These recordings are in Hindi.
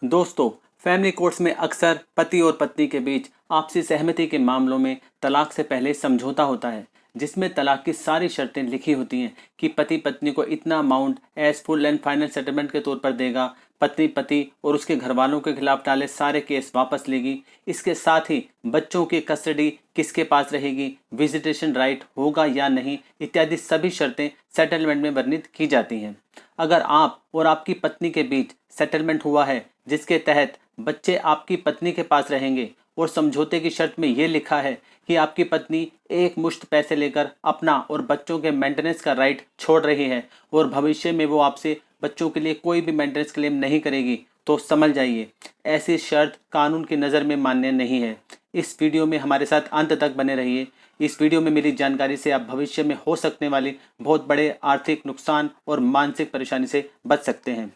दोस्तों, फैमिली कोर्ट्स में अक्सर पति और पत्नी के बीच आपसी सहमति के मामलों में तलाक से पहले समझौता होता है, जिसमें तलाक की सारी शर्तें लिखी होती हैं कि पति पत्नी को इतना amount as full and final settlement के तौर पर देगा, पत्नी पति और उसके घर वालों के खिलाफ डाले सारे केस वापस लेगी। इसके साथ ही बच्चों की कस्टडी किसके पास रहेगी, विजिटेशन राइट होगा या नहीं, इत्यादि सभी शर्तें सेटलमेंट में वर्णित की जाती हैं। अगर आप और आपकी पत्नी के बीच सेटलमेंट हुआ है जिसके तहत बच्चे आपकी पत्नी के पास रहेंगे और समझौते की शर्त में यह लिखा है कि आपकी पत्नी एक मुश्त पैसे लेकर अपना और बच्चों के मेंटेनेंस का राइट छोड़ रही है और भविष्य में वो आपसे बच्चों के लिए कोई भी मेंटेनेंस क्लेम नहीं करेगी, तो समझ जाइए ऐसी शर्त कानून की नज़र में मान्य नहीं है। इस वीडियो में हमारे साथ अंत तक बने रहिए। इस वीडियो में मिली जानकारी से आप भविष्य में हो सकने वाली बहुत बड़े आर्थिक नुकसान और मानसिक परेशानी से बच सकते हैं।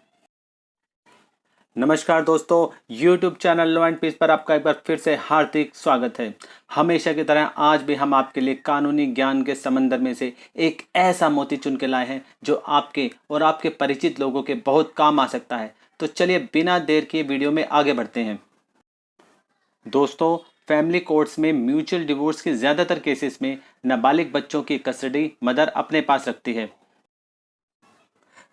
नमस्कार दोस्तों, YouTube channel law and peace पर आपका एक बार फिर से हार्दिक स्वागत है। हमेशा की तरह आज भी हम आपके लिए कानूनी ज्ञान के समंदर में से एक ऐसा मोती चुन के लाए हैं जो आपके और आपके परिचित लोगों के बहुत काम आ सकता है। तो चलिए बिना देर किए वीडियो में आगे बढ़ते हैं। दोस्तों, फैमिली कोर्ट्स में म्यूचुअल डिवोर्स के ज़्यादातर केसेस में नाबालिग बच्चों की कस्टडी मदर अपने पास रखती है।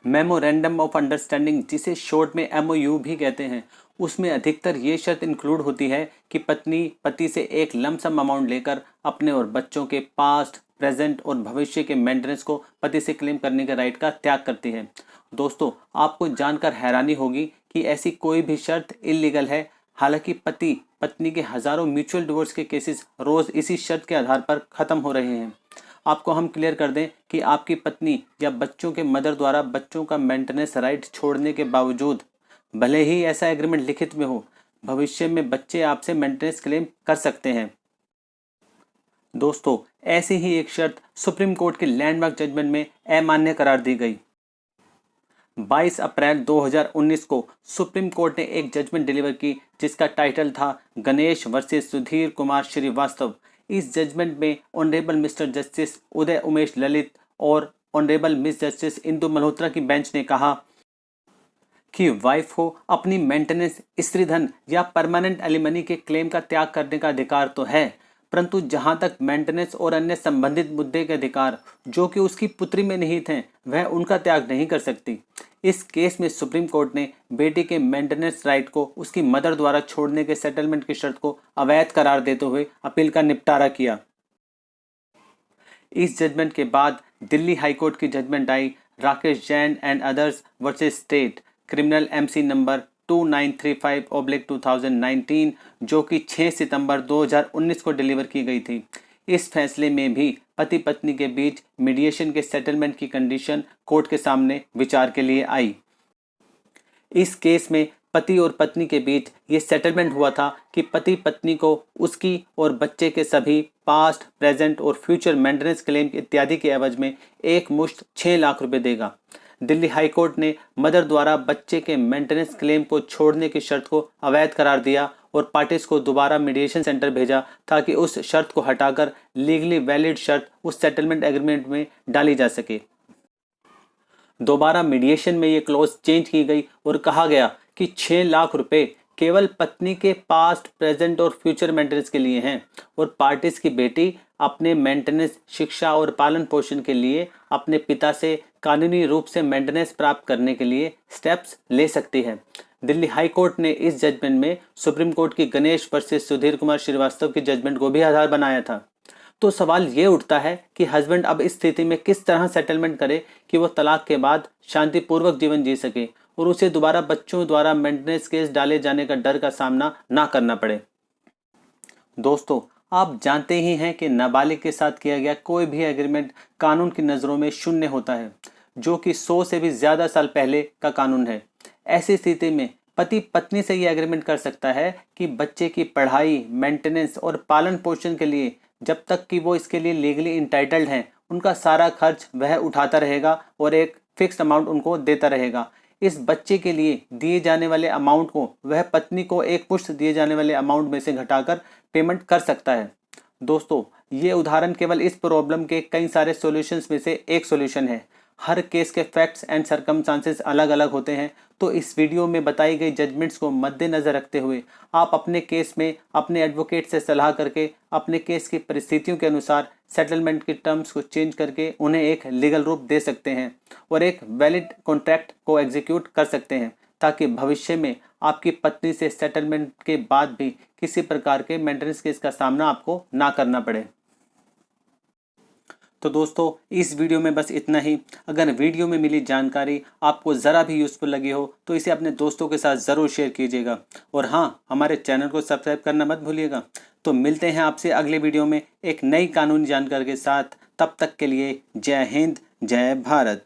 मेमोरेंडम ऑफ अंडरस्टैंडिंग, जिसे शॉर्ट में MOU भी कहते हैं, उसमें अधिकतर ये शर्त इंक्लूड होती है कि पत्नी पति से एक लमसम अमाउंट लेकर अपने और बच्चों के पास्ट, प्रेजेंट और भविष्य के मेंटेनेंस को पति से क्लेम करने के राइट का त्याग करती है। दोस्तों, आपको जानकर हैरानी होगी कि ऐसी कोई भी शर्त इलीगल है। हालांकि पति पत्नी के हजारों म्यूचुअल डिवोर्स के केसेस रोज इसी शर्त के आधार पर खत्म हो रहे हैं। आपको हम क्लियर कर दें कि आपकी पत्नी या बच्चों के मदर द्वारा बच्चों का मेंटेनेंस राइट छोड़ने के बावजूद, भले ही ऐसा एग्रीमेंट लिखित में हो, भविष्य में बच्चे आपसे मेंटेनेंस क्लेम कर सकते हैं। दोस्तों, ऐसी ही एक शर्त सुप्रीम कोर्ट के लैंडमार्क जजमेंट में अमान्य करार दी गई। 22 अप्रैल 2019 को सुप्रीम कोर्ट ने एक जजमेंट डिलीवर की जिसका टाइटल था गणेश वर्सेस सुधीर कुमार श्रीवास्तव। इस जजमेंट में honourable mister justice Uday Umesh Lalit और honourable miss justice Indu Malhotra की बेंच ने कहा कि वाइफ को अपनी मेंटेनेंस, स्त्रीधन या परमानेंट एलिमनी के क्लेम का त्याग करने का अधिकार तो है, परंतु जहां तक मेंटेनेंस और अन्य संबंधित मुद्दे के अधिकार जो कि उसकी पुत्री में निहित हैं, वह उनका त्याग नहीं कर सकती। इस केस में सुप्रीम कोर्ट ने बेटी के मेंटेनेंस राइट को उसकी मदर द्वारा छोड़ने के सेटलमेंट की शर्त को अवैध करार देते हुए अपील का निपटारा किया। इस जजमेंट के बाद दिल्ली हाईकोर्ट की जजमेंट आई Rakesh Jain and others versus state criminal MC number 2935/2019, जो कि 6 सितंबर 2019 को डिलीवर की गई थी। इस फैसले में भी पति पत्नी के बीच मीडिएशन के सेटलमेंट की कंडीशन कोर्ट के सामने विचार के लिए आई। इस केस में पति और पत्नी के बीच ये सेटलमेंट हुआ था कि पति पत्नी को उसकी और बच्चे के सभी पास्ट, प्रेजेंट और फ्यूचर मेंटेनेंस क्लेम इत्यादि के एवज में एक मुश्त 6 लाख रुपए देगा। दिल्ली हाईकोर्ट ने मदर द्वारा बच्चे के मेंटेनेंस क्लेम को छोड़ने की शर्त को अवैध करार दिया और पार्टीज को दोबारा मीडिएशन सेंटर भेजा ताकि उस शर्त को हटाकर लीगली वैलिड शर्त उस सेटलमेंट एग्रीमेंट में डाली जा सके। दोबारा मीडिएशन में ये क्लॉज चेंज की गई और कहा गया कि 6 लाख रुपए केवल पत्नी के पास्ट, प्रेजेंट और फ्यूचर मेंटेनेंस के लिए हैं और पार्टीज की बेटी अपने मेंटेनेंस, शिक्षा और पालन पोषण के लिए अपने पिता से कानूनी रूप से मेंटेनेंस प्राप्त करने के लिए स्टेप्स ले सकती है। दिल्ली हाई कोर्ट ने इस जजमेंट में सुप्रीम कोर्ट की गणेश वर्सेस सुधीर कुमार श्रीवास्तव की जजमेंट को भी आधार बनाया था। तो सवाल ये उठता है कि हस्बैंड अब इस स्थिति में किस तरह सेटलमेंट करे कि वो तलाक के बाद शांतिपूर्वक जीवन जी सके और उसे दोबारा बच्चों द्वारा मेंटेनेंस केस डाले जाने का डर का सामना ना करना पड़े। दोस्तों, आप जानते ही हैं कि नाबालिग के साथ किया गया कोई भी एग्रीमेंट कानून की नज़रों में शून्य होता है, जो कि 100 से भी ज़्यादा साल पहले का कानून है। ऐसी स्थिति में पति पत्नी से यह एग्रीमेंट कर सकता है कि बच्चे की पढ़ाई, मेंटेनेंस और पालन पोषण के लिए जब तक कि वो इसके लिए लीगली इंटाइटल्ड हैं, उनका सारा खर्च वह उठाता रहेगा और एक फिक्स्ड अमाउंट उनको देता रहेगा। इस बच्चे के लिए दिए जाने वाले अमाउंट को वह पत्नी को एक मुश्त दिए जाने वाले अमाउंट में से घटाकर पेमेंट कर सकता है। दोस्तों, ये उदाहरण केवल इस प्रॉब्लम के कई सारे सॉल्यूशंस में से एक सॉल्यूशन है। हर केस के फैक्ट्स एंड सर्कमस्टांसेस अलग अलग होते हैं, तो इस वीडियो में बताई गई जजमेंट्स को मद्देनज़र रखते हुए आप अपने केस में अपने एडवोकेट से सलाह करके अपने केस की परिस्थितियों के अनुसार सेटलमेंट के टर्म्स को चेंज करके उन्हें एक लीगल रूप दे सकते हैं और एक वैलिड कॉन्ट्रैक्ट को एग्जीक्यूट कर सकते हैं, ताकि भविष्य में आपकी पत्नी से सेटलमेंट के बाद भी किसी प्रकार के मेंटेनेंस केस का सामना आपको ना करना पड़े। तो दोस्तों, इस वीडियो में बस इतना ही। अगर वीडियो में मिली जानकारी आपको ज़रा भी यूज़फुल लगी हो तो इसे अपने दोस्तों के साथ ज़रूर शेयर कीजिएगा और हाँ, हमारे चैनल को सब्सक्राइब करना मत भूलिएगा। तो मिलते हैं आपसे अगले वीडियो में एक नई कानूनी जानकारी के साथ। तब तक के लिए जय हिंद, जय भारत।